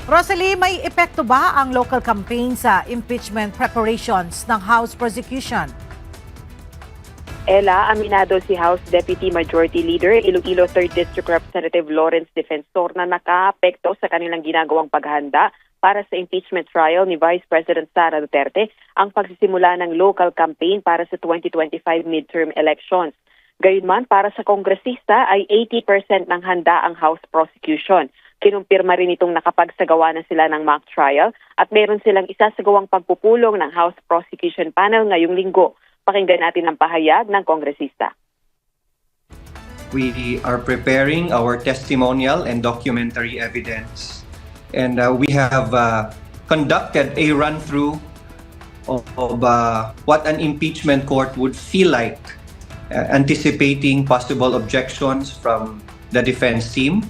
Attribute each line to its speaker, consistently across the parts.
Speaker 1: Rosalie, may epekto ba ang local campaign sa impeachment preparations ng House prosecution?
Speaker 2: Ella, aminado si House Deputy Majority Leader Iloilo 3rd District Representative Lawrence Defensor na nakaapekto sa kanilang ginagawang paghahanda para sa impeachment trial ni Vice President Sara Duterte ang pagsisimula ng local campaign para sa 2025 midterm elections. Gayunman, para sa kongresista ay 80% ng handa ang House prosecution. Kinumpirma rin itong nakapagsagawa na sila ng mock trial at meron silang isasagawang pagpupulong ng House Prosecution Panel ngayong linggo. Pakinggan natin ang pahayag ng kongresista.
Speaker 3: We are preparing our testimonial and documentary evidence. And we have conducted a run-through of what an impeachment court would feel like, anticipating possible objections from the defense team.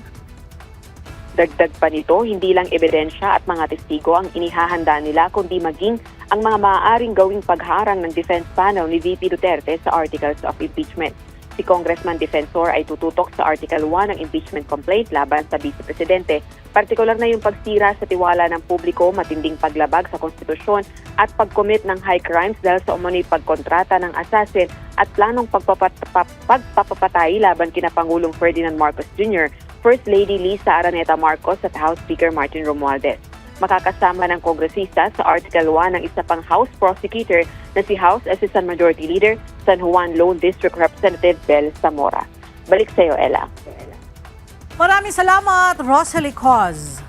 Speaker 2: Dagdag pa nito, hindi lang ebidensya at mga testigo ang inihahanda nila kundi maging ang mga maaaring gawing pagharang ng defense panel ni VP Duterte sa articles of impeachment. Si Congressman Defensor ay tututok sa Article 1 ng impeachment complaint laban sa Vice Presidente, partikular na yung pagsira sa tiwala ng publiko, matinding paglabag sa konstitusyon at pag-commit ng high crimes dahil sa umano'y pagkontrata ng assassin at planong pagpapatay laban kina Pangulong Ferdinand Marcos Jr., First Lady Lisa Araneta Marcos at House Speaker Martin Romualdez. Makakasama ng kongresista sa Article 1 ng isa pang House Prosecutor na si House Assistant Majority Leader San Juan Lone District Representative Bel Zamora. Balik sa iyo, Ella.
Speaker 1: Maraming salamat, Rosalie Coz.